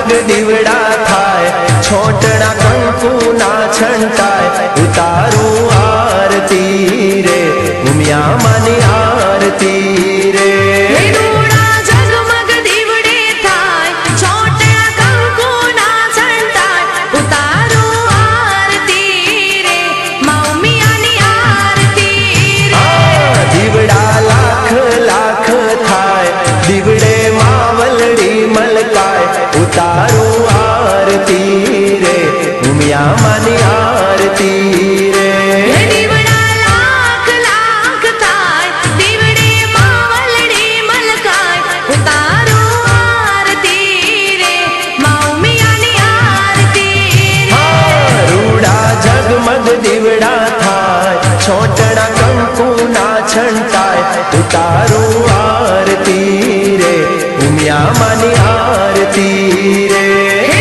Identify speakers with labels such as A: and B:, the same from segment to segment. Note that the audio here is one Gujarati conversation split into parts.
A: जगमग दीवड़ा थाय छोटना कंकु ना छंटाय उतारू आरती रे उमिया मानी आरती रे उतारू आरती रे उमिया मानी आरती रे
B: दीवड़ा लाख लाख थाय दीवड़े मावलड़ी मलकाय उतारू आरती रे उमिया नी आरती रे
A: रूड़ा जगमग दीवड़ा थाय छोटना कंकु ना छंटाय उतारू आरती रे उमिया मानी आरती रे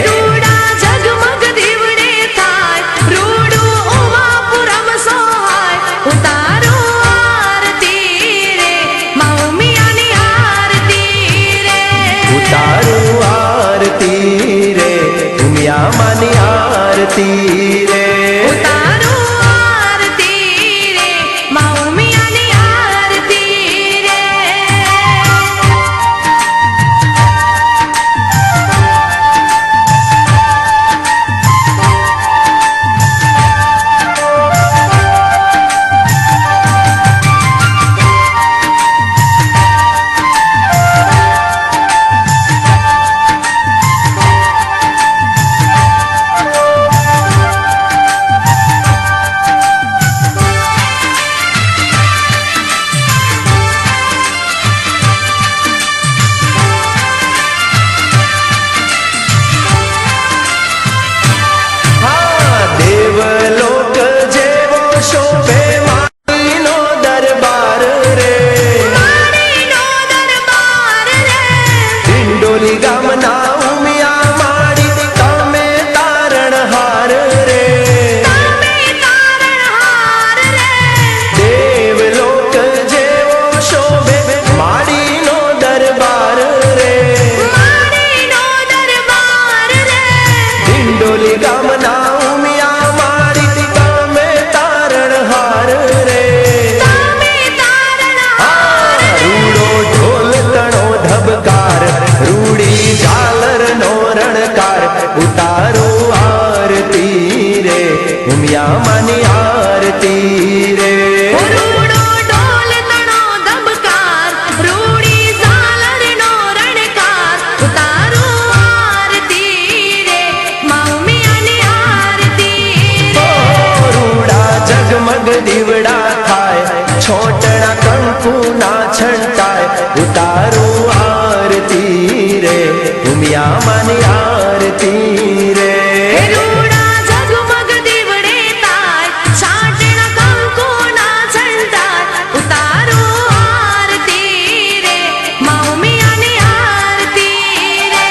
B: रूड़ा जगमग दीवड़े थाय रूड़ू उमापुरम सोहाय उतारू आरती रे उमिया नी आरती रे
A: उतारू आरती रे उमिया मानी आरती रे
B: उतारू आरती रे उमिया नी आरती रे
A: देवलोक जेवो शोभे माणीनो दरबार रे
B: माणीनो दरबार रे
A: ડિંડોલી ગામના ઉમિયા માડી તમે તારણહાર રે
B: તમે તારણહાર રે
A: દેવલોક જેવો શોભે માડીનો દરબાર રે
B: માણીનો દરબાર રે
A: ડિંડોલી ગામના ઉમિયા માડી તમે તારણહાર રે
B: તમે તારણહાર
A: રૂડો ઢોલ તણો ધબકાર રૂડી ઝાલર નો રણકાર ઉતારો આરતી રે ઉમિયા માની આરતી રે
B: રૂડો ઢોલ તણો ધબકાર રૂડી ઝાલરનો રણકાર ઉતારો આરતી રે ઉમિયા ની આરતી રે
A: रूड़ा जगमग दीवड़ा थाय छोटना कंकु ना छंटाय उतारू आरती रे उमिया मानी आरती रे
B: रूड़ा जगमग दीवड़े थाय छाटना कंकु ना छंटाय उतारो आरती रे उमिया नी आरती रे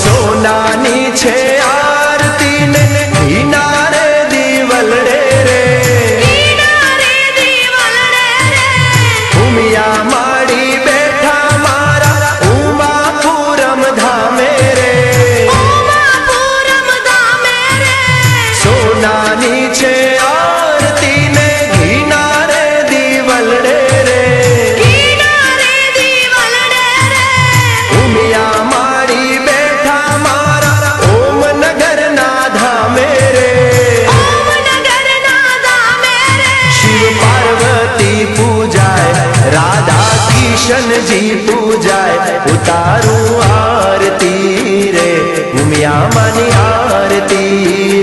A: सोनानी छे आरती ने हीनारे दीवलड़े रे
B: ઈનારે દીવલડે રે
A: उमिया माड़ी बैठा मारा उमापुरम धामे रे
B: ઉમાપુરમ ધામે રે
A: सोनानी छे आरती ने हीनारे दीवलड़े रे
B: ઈનારે દીવલડે રે
A: उमिया माड़ी बैठा मारा ओम नगर ना धामे रे
B: ઓમનગરના ધામે રે
A: शिव पार्वती पूजाय राधा किशन जी पूजाय उतारू आरती रे उमिया मानी आरती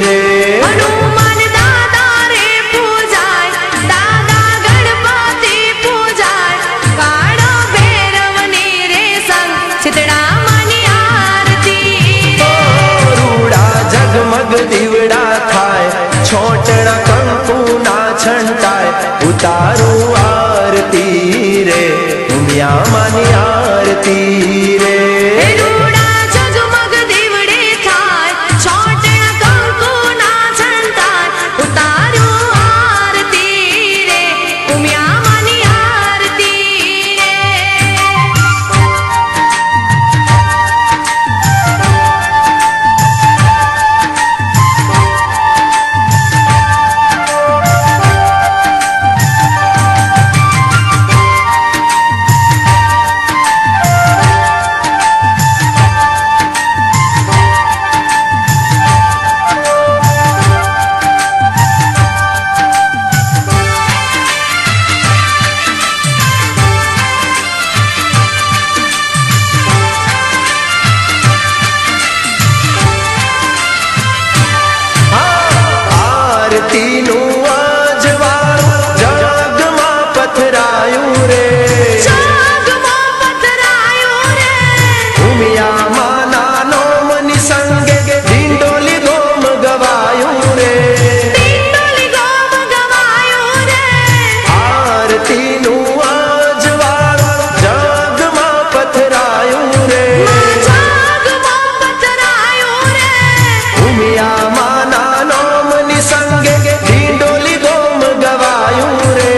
A: रे
B: હનુમાન દાદા રે પૂજાય દાદા
A: છંટાય ઉતારું આરતી રે ઉમિયા માની આરતી રે
B: રૂડા ઝગમગ દીવડે થાય છોટણા કંકુના છંટાય ઉતારું આરતી રે ઉમિયા માની આરતી રે
A: આરતીનું આજવાળું જગમાં પથરાયું રે
B: જગમાં પથરાયું રે
A: ઉમિયા માના નોમની સંગે ઢીંડોલી ગોમ ગવાયું રે
B: પિંડોલી ગોમ ગવાયું રે
A: આરતીનું આજવાળું જગમાં પથરાયું રે
B: જગમાં પથરાયું રે
A: ઉમિયા માના નોમની સંગે ઢીંડોલી ગોમ ગવાયું રે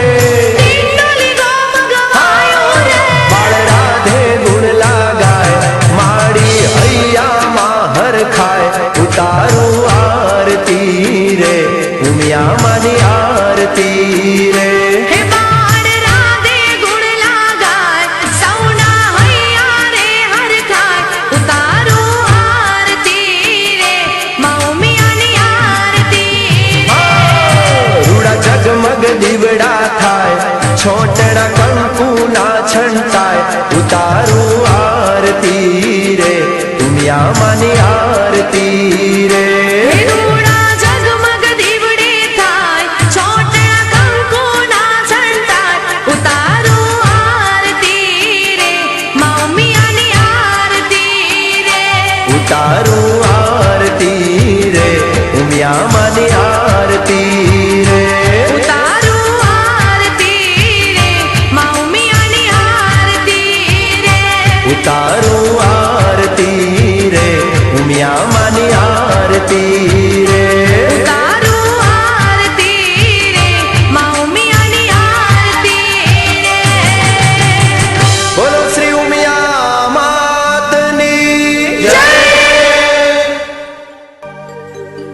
B: પિંડોલી ગોમ ગવાયું રે
A: બાળ રાધે ગુણ લાગાય માડી હૈયામાં હરખાય ઉતારું આરતી રે ઉમિયા માની આરતી રે
B: હે બાળ રાધે ગુણ લાગાય સૌના હૈયા રે હરખાય ઉતારું આરતી રે મૌમિયાની આરતી
A: રૂડા જગમગ દીવડા થાય છોટણા કંકુના છંટાય ઉતારું આરતી રે ઉમિયા માની આરતી રે
B: રૂડા ઝગમગ દીવડે થાય છોટણા કંકુના છંટાય ઉતારું આરતી રે મૌમિયાની આરતી રે
A: ઉતારું આરતી રે ઉમિયા માની આરતી રે
B: ઉતારું આરતી રે મૌમિયાની આરતી રે
A: ઉતારું આરતી રે ઉમિયા માની આરતી